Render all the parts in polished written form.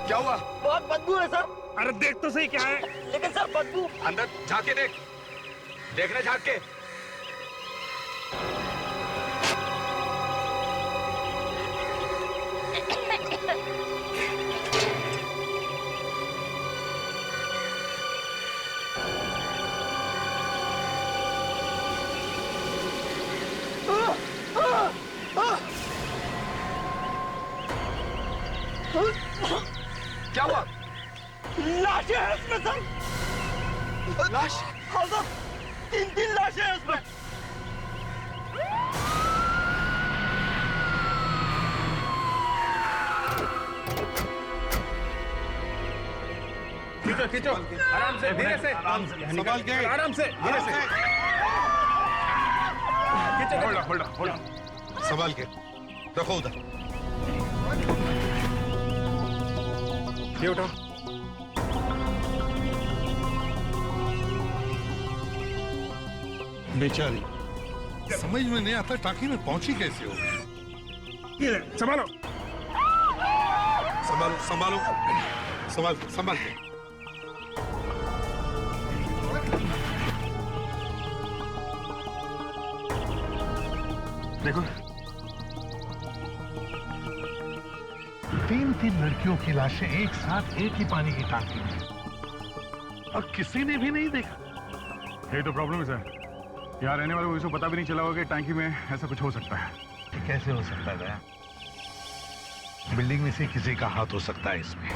क्या हुआ? बहुत बदबू है सर। अरे देख तो सही क्या है। लेकिन सर बदबू। अंदर झांक के देख, देखना झांक के। क्या हुआ? लाशें हैं उसमें सर। लाश? हाँ सर, 3 लाशें हैं उसमें। खींचो खींचो, आराम से, धीरे से, संभाल के, आराम से, धीरे से। खींचो, होल्ड होल्ड, संभाल के रखो उधर। ये उठाओ। बेचारी, समझ में नहीं आता टांकी में पहुंची कैसे हो। ये संभालो, संभालो संभालो, संभाल संभाल के। देखो 3 लड़कियों की लाशें एक साथ एक ही पानी की टांकी में, और किसी ने भी नहीं देखा। ये तो प्रॉब्लम है सर। यहाँ रहने वाले को इसको पता भी नहीं चला होगा कि टैंकी में ऐसा कुछ हो सकता है। ये कैसे हो सकता है? बिल्डिंग में से किसी का हाथ हो सकता है इसमें।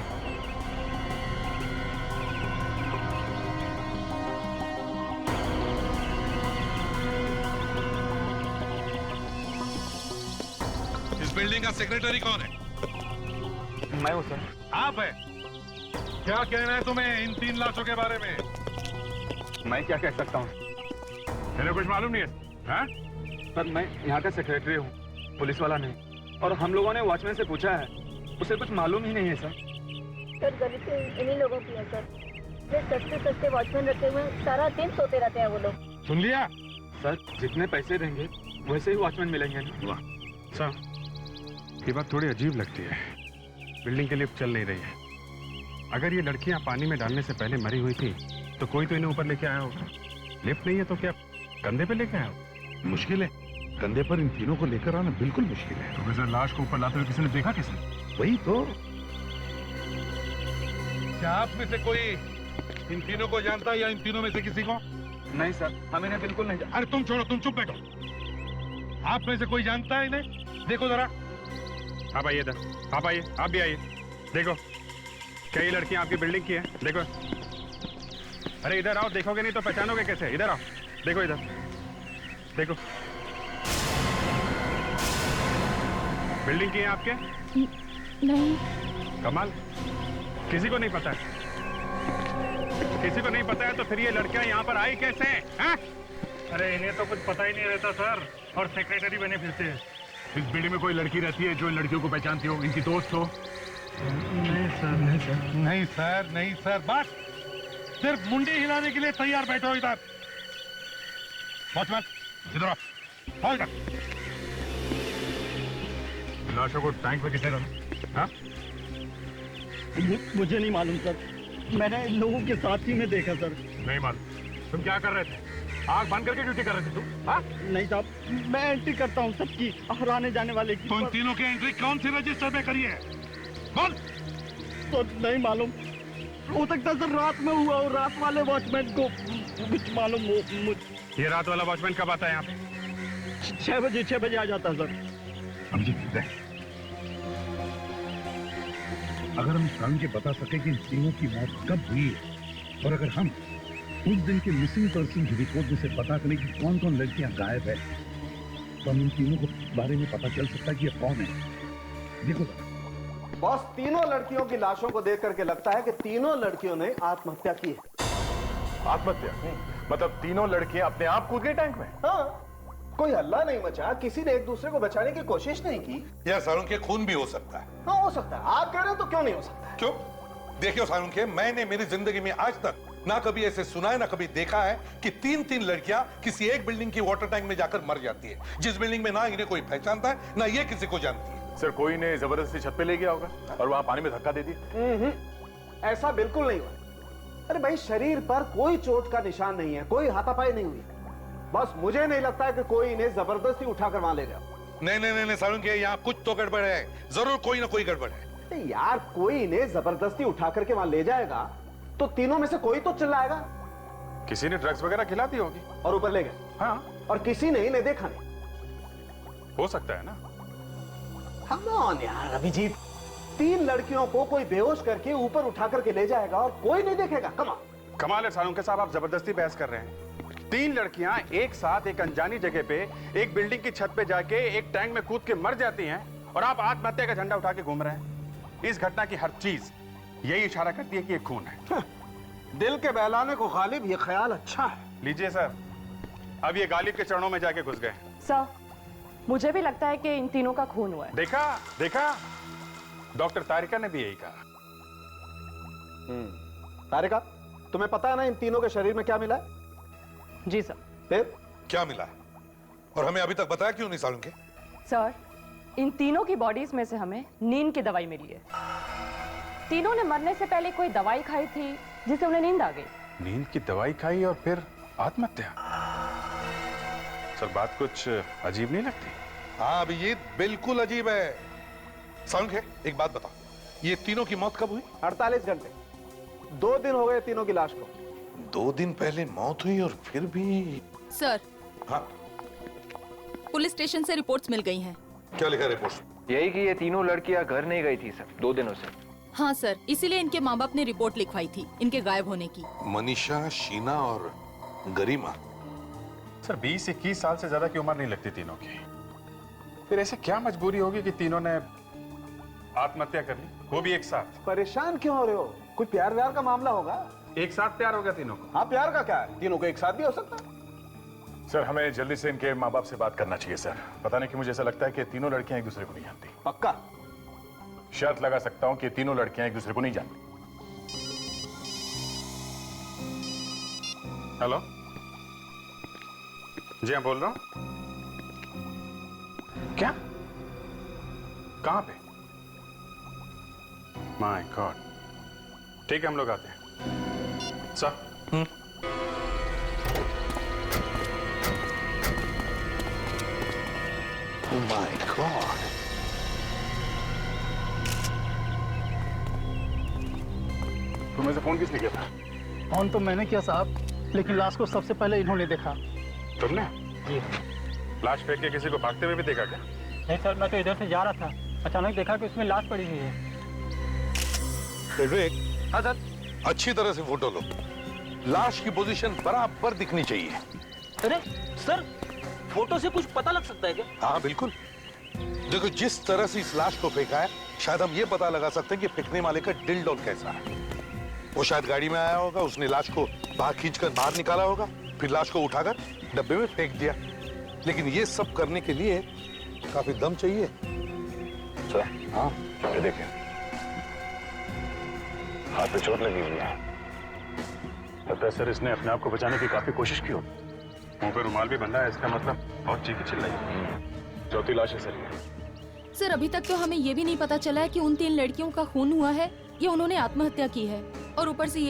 इस बिल्डिंग का सेक्रेटरी कौन है? मैं हूँ सर। आप है? क्या कहना है तुम्हें इन 3 लाशों के बारे में? मैं क्या कह सकता हूँ तेरे कुछ मालूम नहीं है? हाँ? सर, मैं यहाँ का सेक्रेटरी हूँ, पुलिस वाला नहीं। और हम लोगों ने वॉचमैन से पूछा है, उसे कुछ मालूम ही नहीं है सर। सर गलती इन्हीं लोगों की है सर। ये सस्ते सस्ते वॉचमैन रखे हुए सारा दिन सोते रहते हैं वो लोग। सुन लिया? सर, जितने पैसे देंगे वैसे ही वॉचमैन मिलेंगे ना। सर, ये बात थोड़ी अजीब लगती है। बिल्डिंग की लिफ्ट चल नहीं रही है। अगर ये लड़कियां पानी में डालने से पहले मरी हुई थी तो कोई तो इन्हें ऊपर लेके आया होगा। लिफ्ट नहीं है तो क्या कंधे पे लेके आया होगा? मुश्किल है, कंधे पर इन तीनों को लेकर आना बिल्कुल मुश्किल है। तो वैसे लाश को ऊपर लाते हुए किसी ने देखा? किसने? वही तो। क्या आप में से कोई इन तीनों को जानता है या इन तीनों में से किसी को? नहीं सर, हम इन्हें बिल्कुल नहीं अरे तुम छोड़ो, तुम चुप बैठो। आप में से कोई जानता है इन्हें? देखो जरा। आप आइए इधर, आप आइए, आप भी आइए। देखो कई लड़कियां आपकी बिल्डिंग की है। देखो, अरे इधर आओ, देखोगे नहीं तो पहचानोगे कैसे? इधर आओ, देखो इधर, देखो बिल्डिंग की है आपके? नहीं। कमाल, किसी को नहीं पता है? किसी को नहीं पता है तो फिर ये लड़कियां यहाँ पर आई कैसे हैं? अरे इन्हें तो कुछ पता ही नहीं रहता सर, और सेक्रेटरी बने फिरते हैं। इस बिल्डिंग में कोई लड़की रहती है जो इन लड़कियों को पहचानती हो, इनकी दोस्त हो? नहीं सर, नहीं सर। नहीं सर, नहीं सर, बस सिर्फ मुंडी हिलाने के लिए तैयार बैठो इधर। वॉचमैन इधर आओ, आओ इधर। लाशों को टैंक में किसने डाला? हाँ? मुझे नहीं मालूम सर, मैंने इन लोगों के साथ ही में देखा सर। नहीं मालूम। तुम क्या कर रहे थे? आग बंद करके ड्यूटी कर रहे थे तुम? हाँ? नहीं साहब, मैं एंट्री करता हूँ सबकी और आने जाने वाले की। तो इन तीनों की एंट्री कौन सी रजिस्टर में करी है? बोल। तो नहीं मालूम, हो सकता है सर रात में हुआ और रात वाले वॉचमैन को कुछ मालूम हो। ये रात वाला वॉचमैन कब आता है यहाँ पे? 6 बजे आ जाता है सर। समझे? अगर हम जान के बता सके कि इन तीनों की मौत कब हुई है, और अगर हम उस दिन के मिसिंग पर्सन की रिपोर्ट में से पता करें कि कौन कौन लड़कियां गायब है, तो हम इन तीनों के बारे में पता चल सकता है कि ये कौन है। देखो बॉस, तीनों लड़कियों की लाशों को देख करके लगता है कि तीनों लड़कियों ने आत्महत्या की है। आत्महत्या? मतलब तीनों लड़कियां अपने आप कूद गई टैंक में? हाँ, कोई हल्ला नहीं मचा, किसी ने एक दूसरे को बचाने की कोशिश नहीं की। यार सारुण के खून भी हो सकता है। हाँ हो सकता है, आप कह रहे हो तो क्यों नहीं हो सकता है? क्यों? देखियो सारुण के, मैंने मेरी जिंदगी में आज तक ना कभी ऐसे सुना है ना कभी देखा है कि तीन तीन लड़कियां किसी एक बिल्डिंग की वाटर टैंक में जाकर मर जाती है, जिस बिल्डिंग में ना इन्हें कोई पहचानता है ना ये किसी को जानती है। सर कोई ने जबरदस्ती छत पे ले गया होगा और वहां पानी में धक्का दे दिया। ऐसा बिल्कुल नहीं हुआ। अरे भाई, शरीर पर कोई चोट का निशान नहीं है, कोई हाथापाई नहीं हुई। बस मुझे नहीं लगता है कि कोई इन्हें जबरदस्ती उठाकर वहां ले गया। नहीं नहीं नहीं सालुंखे, यहाँ कुछ तो गड़बड़ है, जरूर कोई ना कोई गड़बड़ है। यार, कोई इन्हें जबरदस्ती उठा करके वहां ले जाएगा तो तीनों में से कोई तो चिल्लाएगा। किसी ने ड्रग्स वगैरह खिला दी होगी और ऊपर ले गए। हाँ, और किसी ने इन्हें देखा नहीं। हो सकता है ना। Come on यार अभिजीत, तीन लड़कियों को कोई बेहोश करके ऊपर उठा करके ले जाएगा और कोई नहीं देखेगा। कमाल कमाल है सालुंखे साहब, आप जबरदस्ती बहस कर रहे हैं। तीन लड़कियां एक साथ एक अनजानी जगह पे एक बिल्डिंग की छत पे जाके एक टैंक में कूद के मर जाती हैं और आप आत्महत्या का झंडा उठा के घूम रहे हैं। इस घटना की हर चीज यही इशारा करती है कि ये खून है। दिल के बहलाने को गालिब, ये ख्याल अच्छा है। लीजिए सर, अब ये गालिब के चरणों में जाके घुस गए। सर, मुझे भी लगता है कि इन तीनों का खून हुआ है। देखा देखा, डॉक्टर तारिका ने भी यही कहा। तारिका, तुम्हें पता है ना इन तीनों के शरीर में क्या मिला है? जी सर। फिर क्या मिला है और हमें अभी तक बताया क्यों नहीं सालुंखे? सर, इन तीनों की बॉडीज में से हमें नींद की दवाई मिली है। तीनों ने मरने से पहले कोई दवाई खाई थी जिससे उन्हें नींद आ गई। नींद की दवाई खाई और फिर आत्महत्या? सर, बात कुछ अजीब नहीं लगती? हाँ अभिजीत, बिल्कुल अजीब है। सालुंखे, एक बात बताओ, ये तीनों की मौत कब हुई? 48 घंटे, 2 दिन हो गए तीनों की लाश को। 2 दिन पहले मौत हुई और फिर भी। सर, हाँ, पुलिस स्टेशन से रिपोर्ट्स मिल गई हैं। क्या लिखा रिपोर्ट? यही कि ये तीनों लड़कियां घर नहीं गई थी सर 2 दिनों से। हाँ सर, इसीलिए इनके माँ बाप ने रिपोर्ट लिखवाई थी इनके गायब होने की। मनीषा, शीना और गरिमा। सर, 20-21 साल से ज्यादा की उम्र नहीं लगती तीनों की। फिर ऐसे क्या मजबूरी होगी कि तीनों ने आत्महत्या कर ली, वो भी एक साथ? परेशान क्यों हो रहे हो? कोई प्यार व्यार का मामला होगा। एक साथ प्यार हो गया तीनों को? हाँ, प्यार का क्या है, तीनों को एक साथ भी हो सकता है। सर, हमें जल्दी से इनके माँ बाप से बात करना चाहिए सर। पता नहीं कि मुझे ऐसा लगता है कि तीनों लड़कियां एक दूसरे को नहीं जानती। पक्का? शर्त लगा सकता हूं कि तीनों लड़कियां एक दूसरे को नहीं जानती। हेलो, जी हाँ बोल रहा हूँ। क्या? कहां पे? माय गॉड, ठीक है हम लोग आते हैं सर। Oh my God! तुम्हें से फोन किसने किया था? फोन तो मैंने किया साहब, लेकिन लाश को सबसे पहले इन्होंने देखा। तुमने? जी। लाश फेंक के किसी को भागते हुए भी देखा क्या? नहीं सर, मैं तो इधर से जा रहा था, अचानक देखा कि उसमें लाश पड़ी हुई है। विवेक, हाँ सर। अच्छी तरह से फोटो लो, लाश की पोजीशन बराबर दिखनी चाहिए। अरे सर, फोटो से कुछ पता लग सकता है क्या? हाँ बिल्कुल, देखो जिस तरह से इस लाश को फेंका है, शायद हम ये पता लगा सकते हैं कि फेंकने वाले का दिल डोल कैसा है। वो शायद गाड़ी में आया होगा, उसने लाश को बाहर खींचकर बाहर निकाला होगा, फिर लाश को उठाकर डब्बे में फेंक दिया। लेकिन ये सब करने के लिए काफी दम चाहिए। सर, हाँ ये देखें, हाथ पे चोट लगी हुई है। लगता है सर इसने अपने आप को बचाने की काफी कोशिश की हो। मुंह पे रुमाल भी बंधा है, इसका मतलब बहुत चीखी चिल्लाई। चौथी लाश है सर ये। सर, अभी तक तो हमें ये भी नहीं पता चला है कि उन 3 लड़कियों का खून हुआ है या उन्होंने आत्महत्या की है। और ऊपर से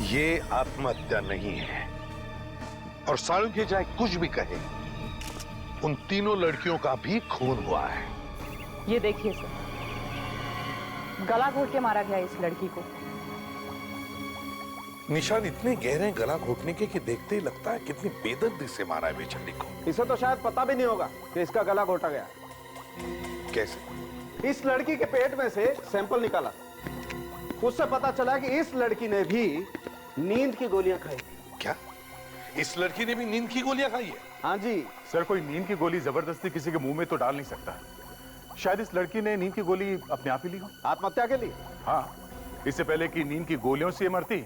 ये आत्महत्या नहीं है। और सालुंखे चाहे कुछ भी कहे, उन तीनों लड़कियों का भी खून हुआ है। ये देखिए सर, गला घोट के मारा गया इस लड़की को। निशान इतने गहरे गला घोटने के कि देखते ही लगता है कितनी बेदर्दी से मारा है बेचारी को। इसे तो शायद पता भी नहीं होगा कि इसका गला घोटा गया। कैसे? इस लड़की के पेट में से सैंपल निकाला, उससे पता चला कि इस लड़की ने भी नींद की गोलियां खाई। क्या इस लड़की ने भी नींद की गोलियां खाई है? हाँ जी। सर, कोई नींद की गोली जबरदस्ती किसी के मुंह में तो डाल नहीं सकता। शायद इस लड़की ने नींद की गोली अपने आप ही ली हो। आत्महत्या के लिए? हाँ, इससे पहले कि नींद की गोलियों से ये मरती,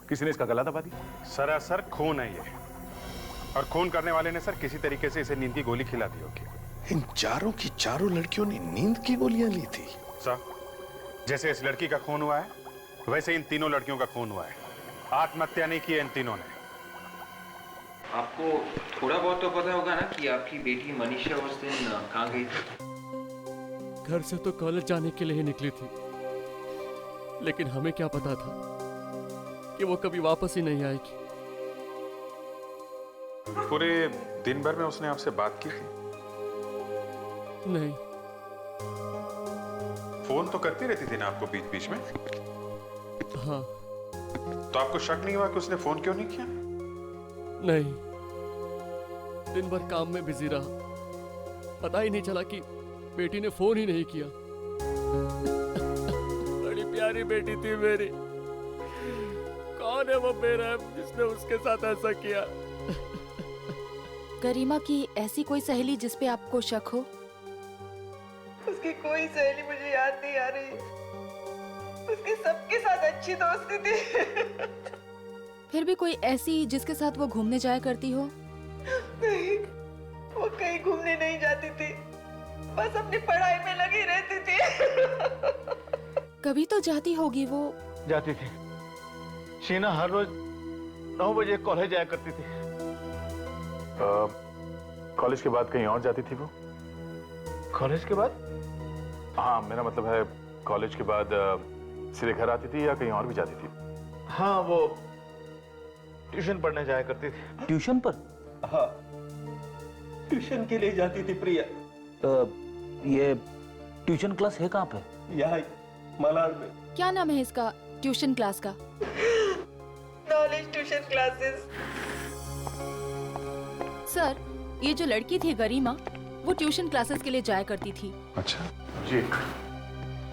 किसी ने इसका गला दबा दिया। सरासर खून है ये, और खून करने वाले ने सर किसी तरीके से इसे नींद की गोली खिला दी होगी। इन चारों की चारों लड़कियों ने नींद की गोलियां ली थी। सर, जैसे इस लड़की का खून हुआ है, वैसे इन तीनों लड़कियों का खून हुआ है, आत्महत्या नहीं की है इन तीनों ने। आपको थोड़ा बहुत तो पता होगा ना कि आपकी बेटी मनीषा उस दिन कहाँ गई थी? घर से तो कॉलेज जाने के लिए ही निकली थी, लेकिन हमें क्या पता था कि वो कभी वापस ही नहीं आएगी। पूरे दिन भर में उसने आपसे बात की थी? नहीं। फोन तो करती रहती थी ना आपको बीच बीच में? हाँ। तो आपको शक नहीं हुआ कि उसने फोन क्यों नहीं किया? नहीं, दिन भर काम में बिजी रहा, पता ही नहीं चला कि बेटी ने फोन ही नहीं किया। बड़ी प्यारी बेटी थी मेरी। कौन है वो बेरहम जिसने उसके साथ ऐसा किया? गरिमा की ऐसी कोई सहेली जिस पे आपको शक हो? उसकी कोई सहेली मुझे याद नहीं आ रही। उसके सबके साथ अच्छी दोस्ती थी। फिर भी कोई ऐसी जिसके साथ वो घूमने जाया करती हो? नहीं, वो कहीं घूमने नहीं जाती थी, बस अपनी पढ़ाई में लगी रहती थी। कभी तो जाती होगी वो। जाती थी। शीना हर रोज 9 बजे कॉलेज जाया करती थी। कॉलेज के बाद कहीं और जाती थी वो? कॉलेज के बाद? हाँ, मेरा मतलब है कॉलेज के बाद सीधे घर आती थी या कहीं और भी जाती थी? हाँ, वो ट्यूशन पढ़ने जाया करती थी। ट्यूशन पर? हाँ, ट्यूशन के लिए जाती थी प्रिया। ये ट्यूशन क्लास है कहाँ पे? यहाँ मलाड में। क्या नाम है इसका ट्यूशन क्लास का? Knowledge tuition classes. सर, ये जो लड़की थी गरिमा, वो ट्यूशन क्लासेस के लिए जाया करती थी। अच्छा जी।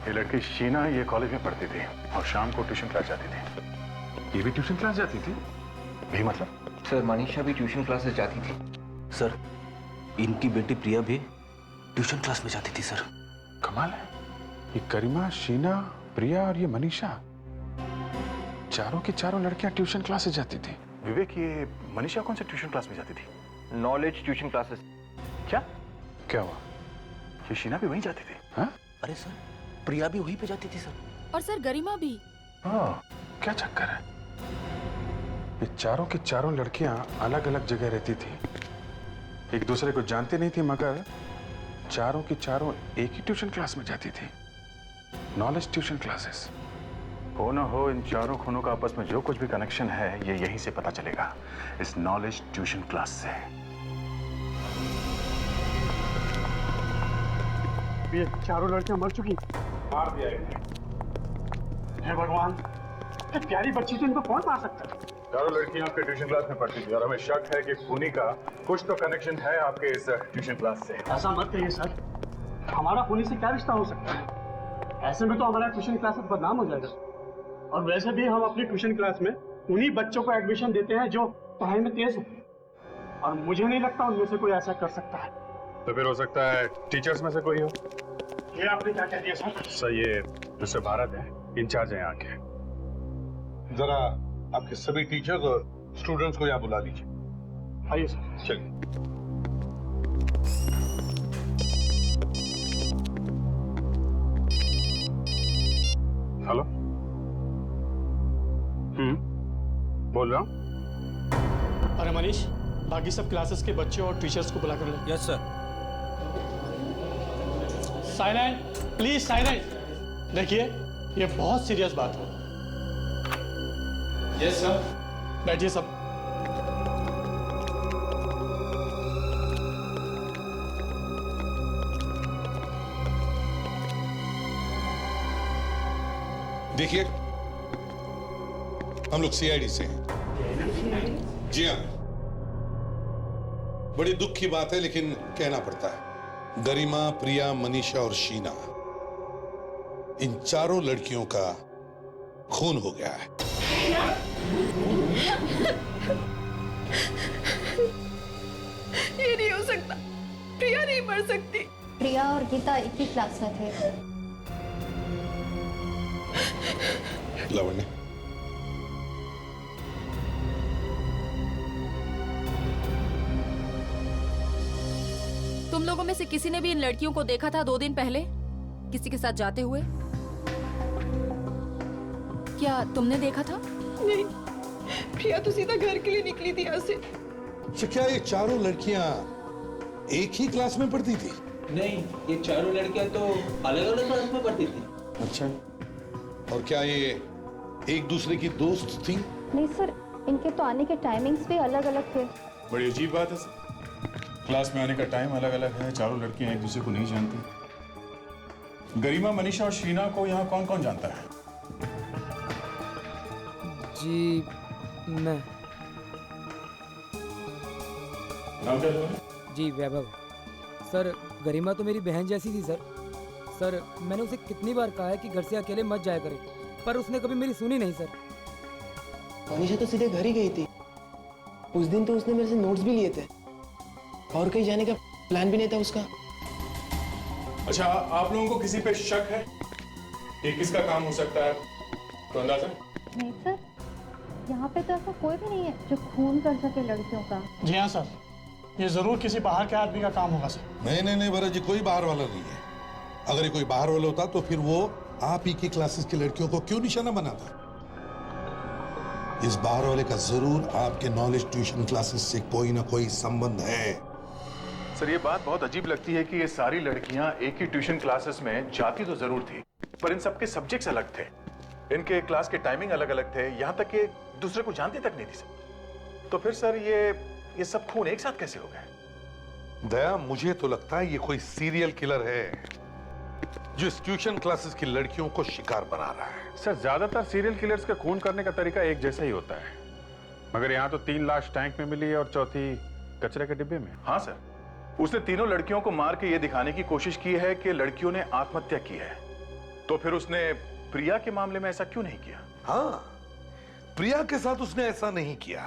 ये लड़की शीना ये कॉलेज में पढ़ती थी और शाम को ट्यूशन क्लास जाती थी। ये भी ट्यूशन क्लास जाती थी? यही मतलब? सर, मनीषा भी ट्यूशन क्लासेस जाती थी। सर, इनकी बेटी प्रिया भी ट्यूशन क्लास में जाती थी सर। कमाल है, ये गरिमा, शीना, प्रिया और ये मनीषा, चारों की चारों लड़कियां ट्यूशन क्लासेस जाती थी। विवेक, ये मनीषा कौन से ट्यूशन क्लास में जाती थी? Knowledge tuition classes. क्या क्या हुआ? ये शीना भी वहीं जाती थी? हाँ? अरे सर, प्रिया भी वहीं पे जाती थी सर। और सर, गरिमा भी। हाँ, क्या चक्कर है? ये चारों की चारों लड़कियां अलग अलग जगह रहती थी, एक दूसरे को जानती नहीं थी, मगर चारों की चारों एक ही ट्यूशन क्लास में जाती थी, नॉलेज ट्यूशन क्लासेस। हो ना हो, इन चारों खूनों का आपस में जो कुछ भी कनेक्शन है ये यहीं से पता चलेगा, इस नॉलेज ट्यूशन क्लास से। ये चारों लड़कियां मर चुकी। मार दिया हे भगवान, ये प्यारी बच्ची थी, इनको कौन मार सकता है? चारों लड़कियां आपके ट्यूशन क्लास में पढ़ती थी और हमें शक है कि खूनी का कुछ तो कनेक्शन है आपके इस ट्यूशन क्लास से। ऐसा मत कहिए सर, हमारा खूनी से क्या रिश्ता हो सकता है? ऐसे में तो हमारा ट्यूशन क्लास बदनाम हो जाएगा। और वैसे भी हम अपनी ट्यूशन क्लास में उन्हीं बच्चों को एडमिशन देते हैं जो पढ़ाई में तेज हो, और मुझे नहीं लगता उनमें से कोई ऐसा कर सकता है। तो फिर हो सकता है टीचर्स में से कोई हो। ये आपने क्या कह दिया सर? सर, ये मिस्टर भारत है, इंचार्ज है यहाँ के। जरा आपके सभी टीचर्स और स्टूडेंट्स को यहाँ बुला लीजिए। आइए सर। चलिए। हेलो। बोल रहा हूँ। अरे मनीष, बाकी सब क्लासेस के बच्चे और टीचर्स को बुला कर ले। Yes sir. Silent please, silent. देखिए, ये बहुत सीरियस बात है। Yes sir. बैठिए सब। देखिए, हम लोग सीआईडी से हैं। जी हाँ, बड़ी दुख की बात है लेकिन कहना पड़ता है। गरिमा, प्रिया, मनीषा और शीना, इन चारों लड़कियों का खून हो गया है। ये नहीं हो सकता, प्रिया नहीं मर सकती। प्रिया और गीता एक ही क्लास में थे। लावण्य, तुम लोगों में से किसी ने भी इन लड़कियों को देखा था 2 दिन पहले किसी के साथ जाते हुए? क्या तुमने देखा था? नहीं, प्रिया तो सीधा घर के लिए निकली थी यहाँ से। तो क्या ये चारों लड़कियां एक ही क्लास में पढ़ती थी? नहीं, ये चारों लड़कियां तो अलग अलग क्लास में पढ़ती थी। अच्छा, और क्या ये एक दूसरे की दोस्त थी? नहीं सर, इनके तो आने के टाइमिंग्स भी अलग अलग थे। बड़ी अजीब बात है सर। क्लास में आने का टाइम अलग अलग है, चारों लड़कियां एक दूसरे को नहीं जानती। गरिमा, मनीषा और शीना को यहाँ कौन कौन जानता है? जी मैं। नाम क्या है? जी वैभव। सर गरिमा तो मेरी बहन जैसी थी सर। सर मैंने उसे कितनी बार कहा है कि घर से अकेले मत जाया करे, पर उसने कभी मेरी सुनी नहीं सर। मनीषा तो सीधे घर ही गई थी। उस दिन तो उसने मेरे से नोट्स भी लिए थे और कहीं जाने का प्लान भी नहीं था उसका। अच्छा, आप लोगों को किसी पे शक है? ये किसका काम हो सकता है? तो अंदाजा? नहीं सर, यहाँ पे तो ऐसा कोई भी नहीं है जो खून कर सके लड़कियों का। जी हाँ सर, ये जरूर किसी बाहर के आदमी का काम होगा सर। नहीं भरत जी, कोई बाहर वाला नहीं है। अगर ये कोई बाहर वाला होता तो फिर वो आप ही की क्लासेस की लड़कियों को क्यों निशाना बनाता? इस बाहर वाले का जरूर आपके नॉलेज ट्यूशन क्लासेस से कोई ना कोई संबंध है। सर, ये बात बहुत अजीब लगती है कि ये सारी लड़कियां एक ही ट्यूशन क्लासेस में जाती तो जरूर थी, पर इन सबके सब्जेक्ट्स अलग थे, इनके क्लास के टाइमिंग अलग अलग थे, यहाँ तक कि दूसरे को जानते तक नहीं थी सर। तो फिर सर ये सब खून एक साथ कैसे हो गए? दया, मुझे तो लगता है ये कोई सीरियल किलर है जो इस ट्यूशन क्लासेस की लड़कियों को शिकार बना रहा है। सर, ज्यादातर सीरियल किलर्स का खून करने का तरीका एक जैसा ही होता है, मगर यहाँ तो 3 लाश टैंक में मिली है और चौथी कचरे के डिब्बे में। हाँ सर, उसने तीनों लड़कियों को मार के ये दिखाने की कोशिश की है कि लड़कियों ने आत्महत्या की है। तो फिर उसने प्रिया के मामले में ऐसा क्यों नहीं किया? हाँ, प्रिया के साथ उसने ऐसा नहीं किया।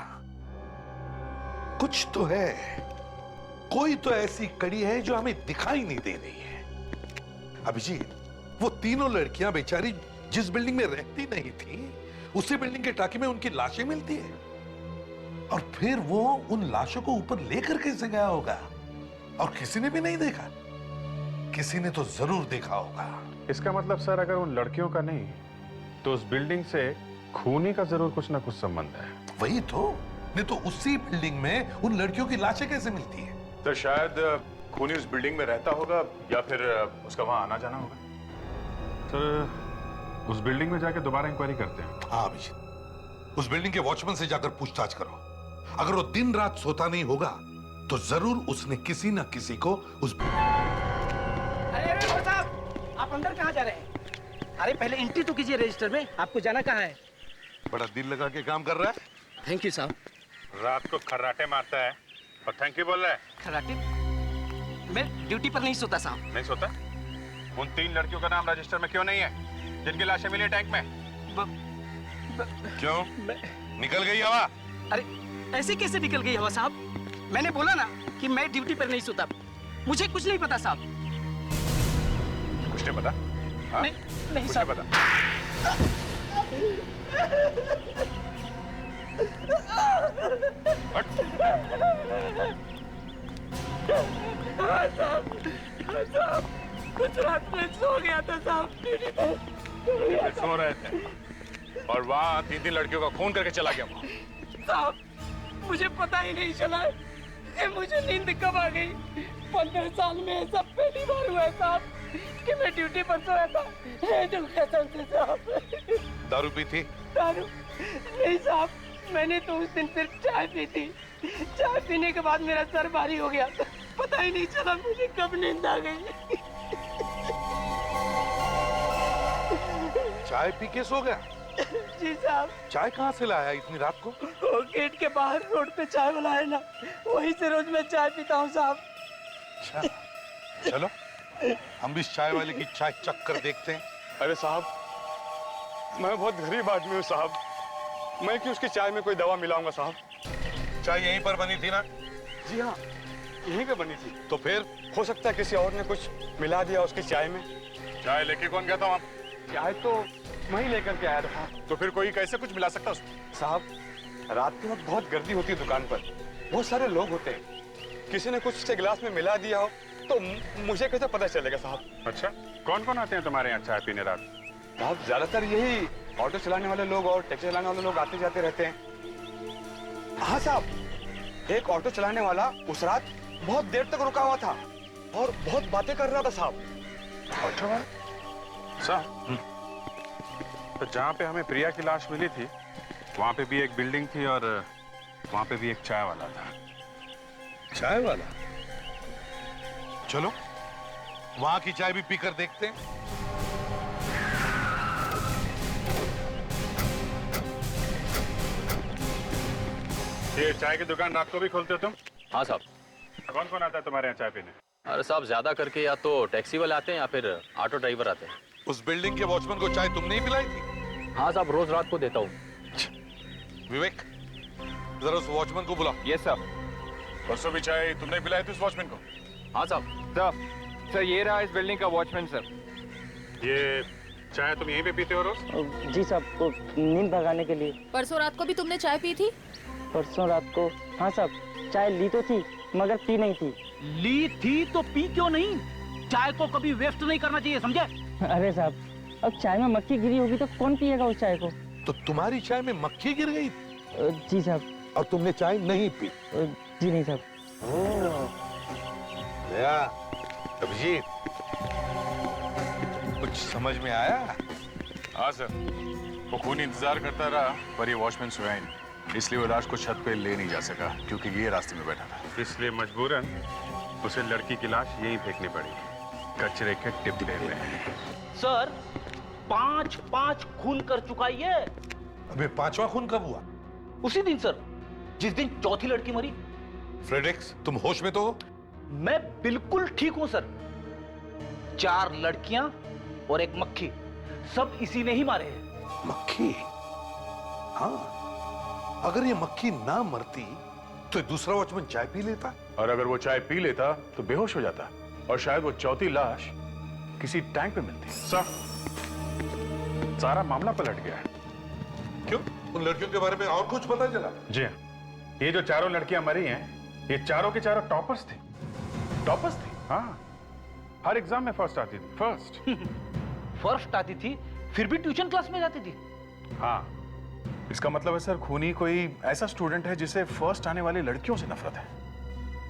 कुछ तो है, कोई तो ऐसी कड़ी है जो हमें दिखाई नहीं दे रही है। अभिजीत, वो तीनों लड़कियां बेचारी जिस बिल्डिंग में रहती नहीं थी, उसी बिल्डिंग के टाकी में उनकी लाशें मिलती है, और फिर वो उन लाशों को ऊपर लेकर कैसे गया होगा? और किसी ने भी नहीं देखा? किसी ने तो जरूर देखा होगा। इसका मतलब सर, अगर उन लड़कियों का नहीं तो उस बिल्डिंग से खूनी का जरूर कुछ ना कुछ संबंध है। वही तो, नहीं तो उसी बिल्डिंग में उन लड़कियों की लाशें कैसे मिलती है? सर, शायद खूनी उस बिल्डिंग में रहता होगा या फिर उसका वहां आना जाना होगा। सर, उस बिल्डिंग में जाके दोबारा इंक्वायरी करते हैं। हाँ अभिजीत, उस बिल्डिंग के वॉचमैन से जाकर पूछताछ करो। अगर वो दिन रात सोता नहीं होगा तो जरूर उसने किसी ना किसी को उस... अरे साहब, आप अंदर कहाँ जा रहे हैं? अरे पहले एंट्री तो कीजिए रजिस्टर में, आपको जाना कहाँ है? बड़ा दिल लगा के काम कर रहा है। थैंक यू साहब। रात को खर्राटे मारता है और थैंक यू बोल रहा है। खर्राटे? मैं ड्यूटी पर नहीं सोता साहब। नहीं सोता? उन 3 लड़कियों का नाम रजिस्टर में क्यों नहीं है जिनकी लाशें मिली टैंक में? क्यों? निकल गई हवा? अरे ऐसे कैसे निकल गई हवा साहब? मैंने बोला ना कि मैं ड्यूटी पर नहीं सोता। मुझे कुछ नहीं पता साहब। कुछ नहीं पता? हाँ? नहीं कुछ नहीं पता। साहब, कुछ रात में सो गया था साहब, सो रहे थे और वहाँ 3 लड़कियों का खून करके चला गया। साहब, मुझे पता ही नहीं चला कि मुझे नींद कब आ गई। 15 साल में ऐसा पहली बार हुआ है साहब कि मैं ड्यूटी पर सोया था। जो कसम से साहब। दारू पी थी? दारू नहीं साहब, मैंने तो उस दिन सिर्फ चाय पी थी। चाय पीने के बाद मेरा सर भारी हो गया, पता ही नहीं चला मुझे कब नींद आ गई। चाय पी के सो गया? जी साहब। चाय कहाँ से लाया इतनी रात को? वो गेट के बाहर रोड पे चाय वाला है ना, वहीं से रोज मैं चाय पीता हूँ साहब। अच्छा, चलो हम भी इस चाय वाले की चाय चख कर देखते हैं। अरे साहब, मैं बहुत गरीब आदमी हूँ साहब, मैं क्यों उसकी चाय में कोई दवा मिलाऊंगा साहब? चाय यहीं पर बनी थी ना? जी हाँ, यहीं पे बनी थी। तो फिर हो सकता है किसी और ने कुछ मिला दिया उसकी चाय में। चाय लेके कौन गया था वहाँ? चाय तो मैं ही लेकर के आया था। तो फिर कोई कैसे कुछ मिला सकता उसमें? साहब, रात के वक्त बहुत गर्दी होती है दुकान पर, बहुत सारे लोग होते हैं, किसी ने कुछ उसके गिलास में मिला दिया हो तो मुझे कैसे पता चलेगा साहब? अच्छा, कौन कौन आते हैं तुम्हारे यहाँ चाय पीने रात? साहब, ज्यादातर यही ऑटो चलाने वाले लोग और टैक्सी चलाने वाले लोग आते जाते रहते हैं। हाँ साहब, एक ऑटो चलाने वाला उस रात बहुत देर तक रुका हुआ था और बहुत बातें कर रहा था साहब। ऑटो वाला? साहब, तो जहाँ पे हमें प्रिया की लाश मिली थी वहाँ पे भी एक बिल्डिंग थी और वहाँ पे भी एक चाय वाला था। चाय वाला? चलो वहां की चाय भी पीकर देखते हैं। ये चाय की दुकान रात को भी खोलते हो तुम? हाँ साहब। कौन कौन आता है तुम्हारे यहाँ चाय पीने? अरे साहब, ज्यादा करके या तो टैक्सी वाले आते हैं या फिर ऑटो ड्राइवर आते हैं। उस बिल्डिंग के वॉचमैन को चाय तुमने ही पिलाई थी? हाँ साहब, रोज रात को देता हूँ। विवेक, जरा उस वॉचमैन को बुला। यस साहब। परसों भी चाय तुमने पिलाई थी उस वॉचमैन को? हाँ साहब। सर ये रहा इस बिल्डिंग का वॉचमैन सर। ये चाय तुम यहीं पे पीते हो रोज? जी साहब, तो नींद भगाने के लिए। परसों रात को भी तुमने चाय पी थी? परसों रात को हाँ साहब, चाय ली तो थी मगर पी नहीं थी। ली थी तो पी क्यों नहीं? चाय को कभी वेस्ट नहीं करना चाहिए, समझे? अरे साहब, अब चाय में मक्खी गिरी होगी तो कौन पिएगा उस चाय को? तो तुम्हारी चाय में मक्खी गिर गई? जी साहब। और तुमने चाय नहीं पी? जी नहीं साहब। अभिजीत, कुछ समझ में आया? हाँ सर, वो खून इंतजार करता रहा पर ये वॉचमैन सोया ही नहीं, इसलिए वो लाश को छत पे ले नहीं जा सका क्योंकि ये रास्ते में बैठा था। इसलिए मजबूरन उसे लड़की की लाश यहीं फेंकनी पड़ी, कचरे के डिब्बे में। सर, 5 खून कर चुका ये। अबे 5वां खून कब हुआ? उसी दिन सर, जिस दिन चौथी लड़की मरी। फ्रेडेक्स, तुम होश में तो हो? मैं बिल्कुल ठीक हूं सर। 4 लड़कियां और एक मक्खी, सब इसी ने ही मारे हैं। मक्खी? हाँ, अगर ये मक्खी ना मरती तो दूसरा वॉचमैन चाय पी लेता, और अगर वो चाय पी लेता तो बेहोश हो जाता और शायद वो चौथी लाश किसी टैंक पे मिलती। सर, सारा मामला पलट गया है। क्यों? उन लड़कियों के बारे में और कुछ पता चला? जी हाँ, ये जो चारों लड़कियां मरी हैं, ये चारों के चारों टॉपर्स थी। टॉपर्स थी? हाँ, हर एग्जाम में फर्स्ट आती थी। फर्स्ट आती थी, फिर भी ट्यूशन क्लास में जाती थी। हाँ, इसका मतलब है सर, खूनी कोई ऐसा स्टूडेंट है जिसे फर्स्ट आने वाली लड़कियों से नफरत है।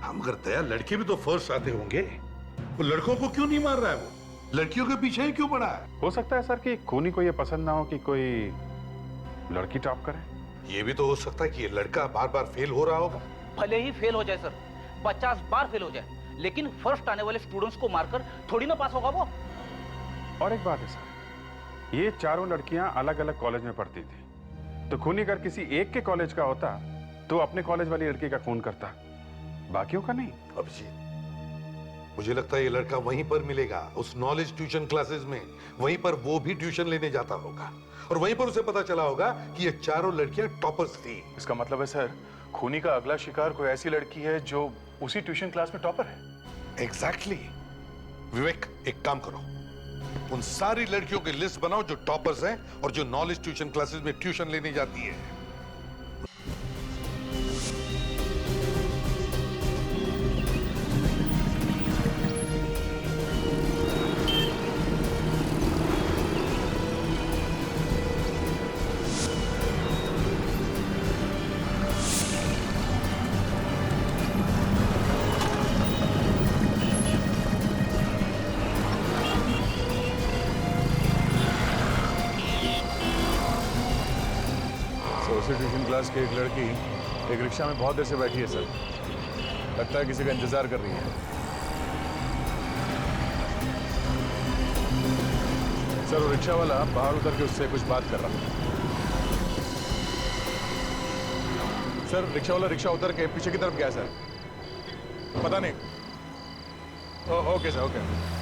हम करते हैं, लड़के भी तो फर्स्ट आते होंगे, वो लड़कों को क्यों नहीं मार रहा है? वो लड़कियों के पीछे ही क्यों पड़ा है? हो सकता है सर कि खूनी को ये पसंद ना हो कि कोई लड़की टॉप करे। ये भी तो हो सकता है कि ये लड़का बार बार फेल हो रहा होगा। भले ही फेल हो जाए सर, 50 बार फेल हो जाए, लेकिन फर्स्ट आने वाले स्टूडेंट्स को मारकर थोड़ी ना पास होगा वो। और एक बात है सर, ये चारों लड़कियां अलग अलग कॉलेज में पढ़ती थी, तो खूनी अगर किसी एक के कॉलेज का होता तो अपने कॉलेज वाली लड़की का खून करता, बाकियों का नहीं। अभिजीत, मुझे लगता है ये लड़का वहीं पर मिलेगा, उस नॉलेज ट्यूशन क्लासेस में। वहीं पर वो भी ट्यूशन लेने जाता होगा और वहीं पर उसे पता चला होगा कि ये चारों लड़कियां टॉपर्स थी। इसका मतलब है सर, खूनी का अगला शिकार कोई ऐसी लड़की है जो उसी ट्यूशन क्लास में टॉपर है। एग्जैक्टली। विवेक, एक काम करो, उन सारी लड़कियों की लिस्ट बनाओ जो टॉपर्स हैं और जो नॉलेज ट्यूशन क्लासेस में ट्यूशन लेने जाती है। उसी ट्यूशन क्लास की एक लड़की एक रिक्शा में बहुत देर से बैठी है सर, लगता है किसी का इंतजार कर रही है। सर, वो रिक्शा वाला बाहर उतर के उससे कुछ बात कर रहा है। सर, रिक्शा वाला रिक्शा उतर के पीछे की तरफ गया सर, पता नहीं। Okay sir, okay.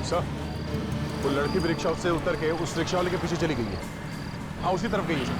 सर, वो लड़की भी रिक्शा से उतर के उस रिक्शा वाले के पीछे चली गई है। हाँ, उसी तरफ गई है सर।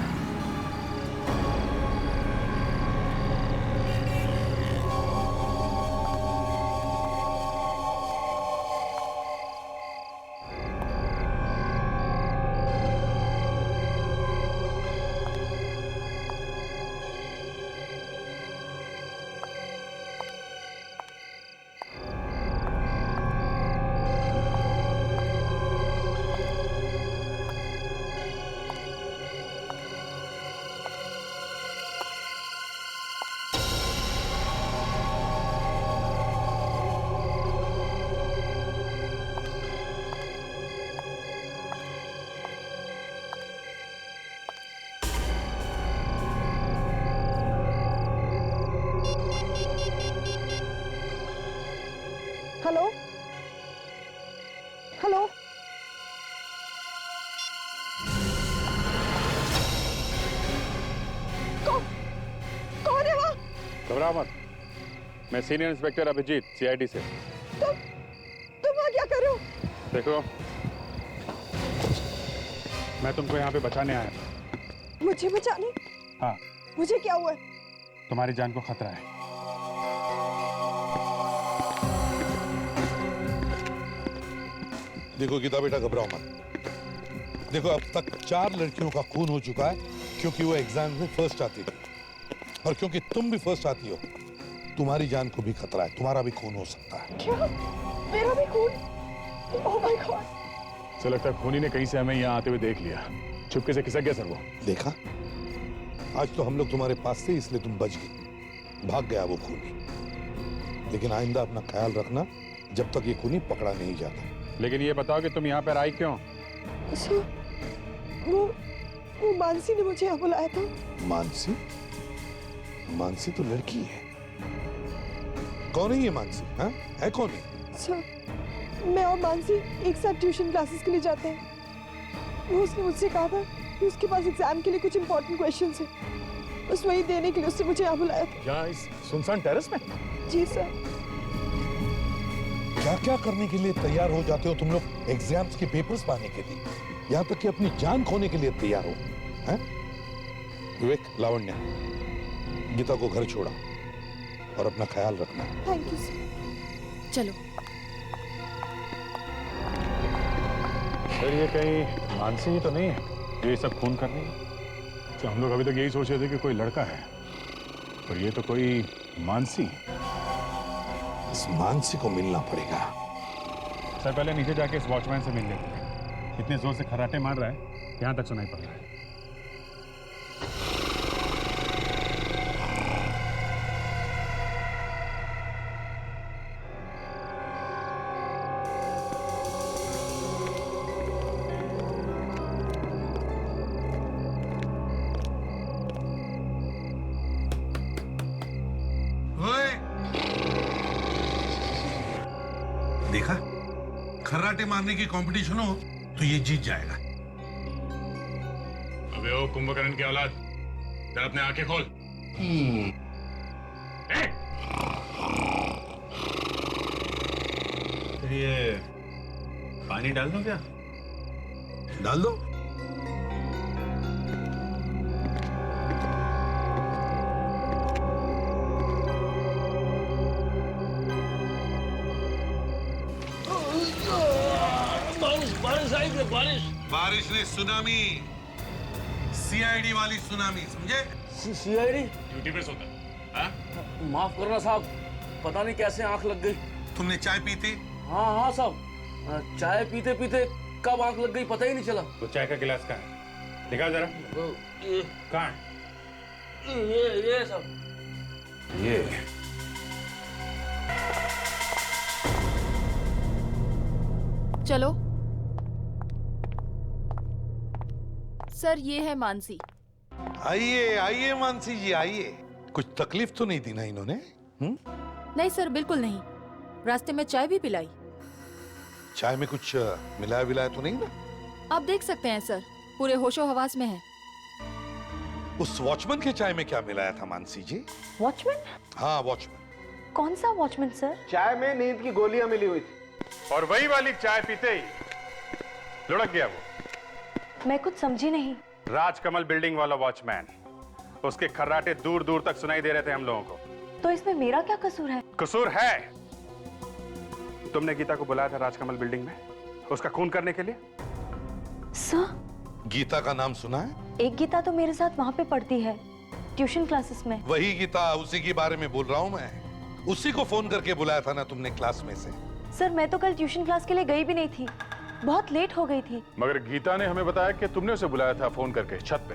घबराओ मत, मैं सीनियर इंस्पेक्टर अभिजीत सीआईडी से। तुम वहाँ क्या कर रहे हो? देखो, मैं तुमको यहाँ पे बचाने आया। मुझे बचाने? हाँ। मुझे क्या हुआ है? तुम्हारी जान को खतरा है। देखो गीता बेटा, घबराओ मत। देखो, अब तक 4 लड़कियों का खून हो चुका है क्योंकि वो एग्जाम में फर्स्ट आती थी, और क्योंकि तुम भी फर्स्ट आती हो, तुम्हारी जान को भी खतरा है, तुम्हारा भी खून हो सकता है। क्या? मेरा भी खून? Oh my God! सर लगता है खूनी ने कहीं से हमें यहाँ आते हुए देख लिया, चुपके से खिसक गया सर वो। देखा, आज तो हम लोग तुम्हारे पास थे इसलिए तुम बच गई, भाग गया वो खूनी। लेकिन आइंदा अपना ख्याल रखना जब तक ये खूनी पकड़ा नहीं जाता। लेकिन ये बताओ कि तुम यहाँ पर आई क्यों? वो मानसी ने मुझे यहाँ बुलाया था। मानसी? मानसी तो लड़की है। कौन है ये मानसी? हाँ? है कौन है? सर, मैं और मानसी एक साथ ट्यूशन क्लासेस के लिए जाते हैं। वो उसने मुझसे कहा था कि उसके पास एग्जाम के लिए कुछ इंपॉर्टेंट क्वेश्चंस हैं, बस वही देने के लिए उसने मुझे यहाँ बुलाया था। क्या इस सुनसान टेरेस में? जी सर। क्या क्या करने के लिए तैयार हो जाते हो तुम लोग एग्जाम्स के पेपर्स पाने के लिए, यहाँ तक कि अपनी जान खोने के लिए तैयार हो, हैं? विवेक, लावण्य, गीता को घर छोड़ा और अपना ख्याल रखना। Thank you sir. चलो। सर ये कहीं मानसी ही तो नहीं है जो ये सब खून कर रही है? तो हम लोग अभी तक यही सोच रहे थे कि कोई लड़का है, और ये तो कोई मानसी। इस मानसी को मिलना पड़ेगा। सर पहले नीचे जाके इस वॉचमैन से मिल लेते हैं। इतने जोर से खर्राटे मार रहा है, यहाँ तक सुनाई पड़ रहा है। देखा, खर्राटे मारने की कंपटीशन हो तो ये जीत जाएगा। अबे ओ कुंभकर्ण की औलाद, जरा अपने आंखें खोल। तो ये पानी डाल दो क्या? डाल दो। बारिश ने सुनामी, सीआईडी वाली सुनामी, समझे? सीआईडी? ड्यूटी पे सोता है? माफ करना साहब, पता नहीं कैसे आंख लग गई। तुमने चाय पी थी? हाँ साहब, चाय पीते पीते कब आंख लग गई पता ही नहीं चला। तो चाय का गिलास कहाँ है? दिखा जरा। कहाँ है? ये सब। ये चलो। सर ये है मानसी। आइए आइए मानसी जी, आइए। कुछ तकलीफ तो नहीं दी ना इन्होंने? नहीं सर, बिल्कुल नहीं। रास्ते में चाय भी पिलाई। चाय में कुछ मिलाया विलाया तो नहीं ना? आप देख सकते हैं सर, पूरे होशो हवास में है। उस वॉचमैन के चाय में क्या मिलाया था मानसी जी? वॉचमैन? हाँ वॉचमैन। कौन सा वॉचमैन सर? चाय में नींद की गोलियां मिली हुई थी, और वही वाली चाय पीते ही लुढ़क गया वो। मैं कुछ समझी नहीं। राजकमल बिल्डिंग वाला वॉचमैन, उसके खर्राटे दूर दूर तक सुनाई दे रहे थे हम लोगों को। तो इसमें मेरा क्या कसूर है? कसूर है। तुमने गीता को बुलाया था राजकमल बिल्डिंग में उसका खून करने के लिए। सर, गीता का नाम सुना है? एक गीता तो मेरे साथ वहाँ पे पढ़ती है, ट्यूशन क्लासेस में। वही गीता, उसी के बारे में बोल रहा हूँ मैं। उसी को फोन करके बुलाया था ना तुमने क्लास में से। सर मैं तो कल ट्यूशन क्लास के लिए गई भी नहीं थी, बहुत लेट हो गई थी। मगर गीता ने हमें बताया कि तुमने उसे बुलाया था फोन करके छत पे।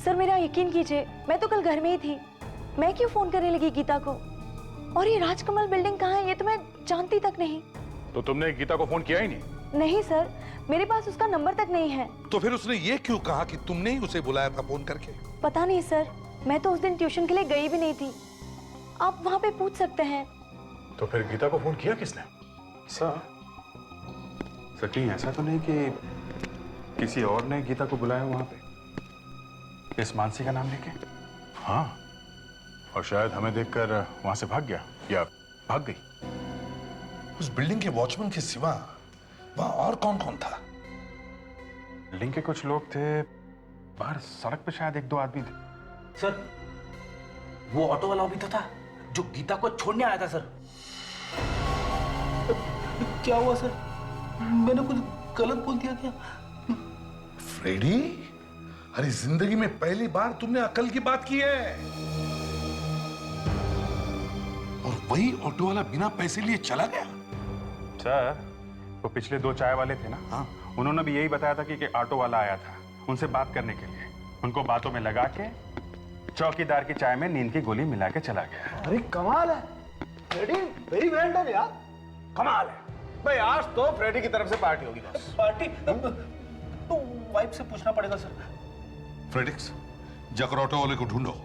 सर मेरा यकीन कीजिए, मैं तो कल घर में ही थी। मैं क्यों फोन करने लगी गीता को? और ये राजकमल बिल्डिंग कहाँ है ये तो मैं जानती तक नहीं। तो तुमने गीता को फोन किया ही नहीं? नहीं सर, मेरे पास उसका नंबर तक नहीं है। तो फिर उसने ये क्यों कहा कि तुमने ही उसे बुलाया था फोन करके? पता नहीं सर, मैं तो उस दिन ट्यूशन के लिए गई भी नहीं थी। आप वहाँ पे पूछ सकते हैं। तो फिर गीता को फोन किया किसने? सर कहीं ऐसा तो नहीं कि किसी और ने गीता को बुलाया वहां पे इस मानसी का नाम लेके? हाँ, और शायद हमें देखकर वहां से भाग गया या भाग गई। उस बिल्डिंग के वॉचमैन के सिवा वहां और कौन कौन था? बिल्डिंग के कुछ लोग थे, बाहर सड़क पे शायद 1-2 आदमी थे। सर वो ऑटो वाला भी तो था जो गीता को छोड़ने आया था सर। क्या हुआ सर? मैंने कुछ गलत बोल दिया क्या? फ्रेडी, अरे जिंदगी में पहली बार तुमने अकल की बात की है। और वही ऑटो वाला बिना पैसे लिए चला गया। सर वो पिछले 2 चाय वाले थे ना, हाँ, उन्होंने भी यही बताया था कि ऑटो वाला आया था उनसे बात करने के लिए। उनको बातों में लगा के चौकीदार की चाय में नींद की गोली मिला के चला गया। अरे कमाल है फ्रेडी, वेरी वेल डन यार, कमाल है भाई। आज तो फ्रेडी की तरफ से पार्टी होगी। बस पार्टी तो वाइफ से पूछना पड़ेगा सर। फ्रेडिक्स, जाकर ऑटो वाले को ढूंढो,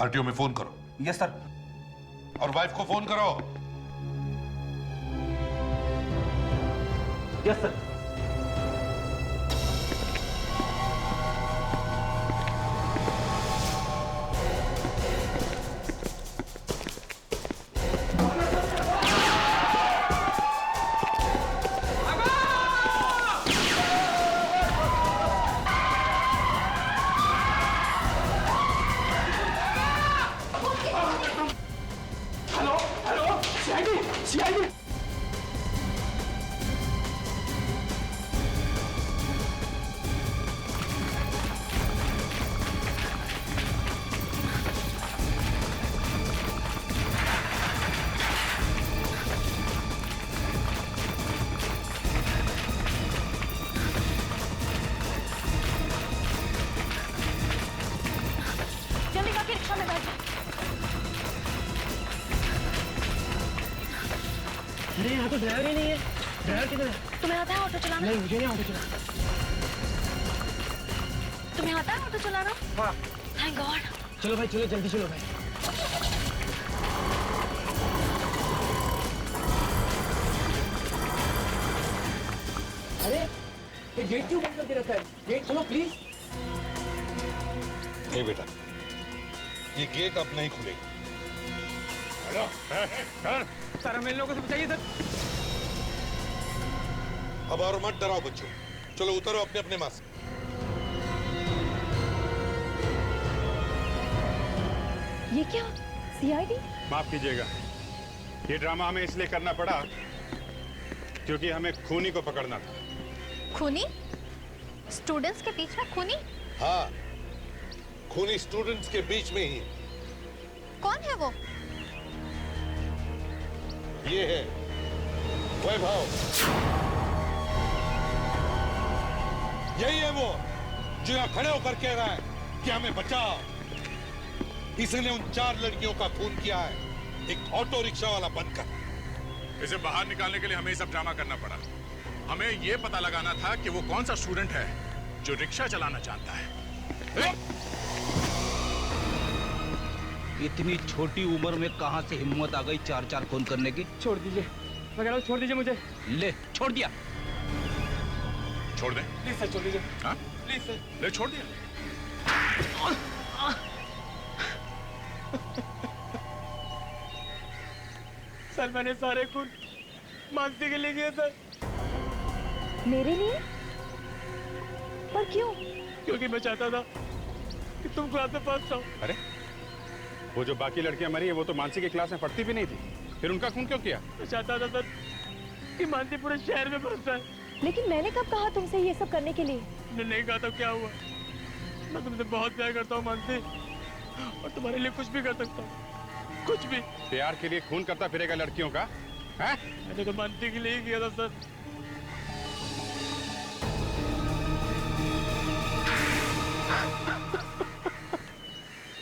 आरटीओ में फोन करो। Yes sir. और वाइफ को फोन करो। Yes sir. जल्दी जाके रिक्शा में बैठ। अरे यहाँ तो ड्राइवर ही नहीं है। ड्राइवर किधर है? तुम्हें आता है ऑटो चलाना? नहीं, मुझे नहीं ऑटो चलाना। तुम्हें आता है ऑटो चलाना? हाँ। Thank God. चलो भाई, चलो जल्दी चलो भाई। अरे ये गेट क्यों बंद करके रखा है? गेट खोलो प्लीज। नहीं बेटा, ये गेट अब नहीं खुलेगा। सर हमें इन लोगों से बचाइए सर। अब और मत डराओ बच्चों, चलो उतरो अपने अपने मास्क। ये क्या? सीआईडी? माफ कीजिएगा, ये ड्रामा हमें इसलिए करना पड़ा क्योंकि हमें खूनी को पकड़ना था। खूनी? स्टूडेंट्स के बीच में खूनी? हाँ, खूनी स्टूडेंट्स के बीच में ही। कौन है वो? ये है वैभव। यही है वो जो यहाँ खड़े होकर कह रहा है कि हमें बचाओ। इसने उन 4 लड़कियों का खून किया है, एक ऑटो रिक्शा वाला बनकर। इसे बाहर निकालने के लिए हमें सब ड्रामा करना पड़ा। हमें यह पता लगाना था कि वो कौन सा स्टूडेंट है जो रिक्शा चलाना चाहता है। इतनी छोटी उम्र में कहां से हिम्मत आ गई 4 खून करने की? छोड़ दीजिए, मैं कह रहा हूँ छोड़ दीजिए मुझे। ले छोड़ दिया। छोड़ दे प्लीज सर, छोड़ दीजिए। हाँ? Please sir. ले छोड़ दिया। सर मैंने सारे खून मानसी के लिए किए सर। मेरे लिए? पर क्यों? क्योंकि मैं चाहता था कि तुम क्लास में फर्स्ट आओ। अरे वो जो बाकी लड़कियां मरी है वो तो मानसी की क्लास में पढ़ती भी नहीं थी, फिर उनका खून क्यों किया? मैं चाहता था सर कि मानसी पूरे शहर में फर्स्ट आए। लेकिन मैंने कब कहा तुमसे ये सब करने के लिए? तुमने नहीं कहा तो क्या हुआ? मैं तुमसे बहुत प्यार करता हूँ मानसी, और तुम्हारे लिए कुछ भी कर सकता हूँ, कुछ भी। प्यार के लिए खून करता फिरेगा लड़कियों का? हैं? मैंने तो मानसी के लिए ही किया था सर।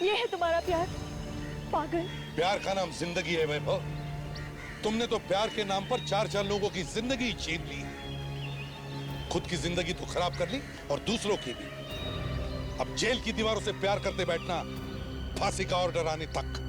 ये है तुम्हारा प्यार? पागल। प्यार का नाम जिंदगी है वैभव। तुमने तो प्यार के नाम पर 4 लोगों की जिंदगी छीन ली। खुद की जिंदगी तो खराब कर ली और दूसरों की भी। अब जेल की दीवारों से प्यार करते बैठना फांसी का ऑर्डर आने तक।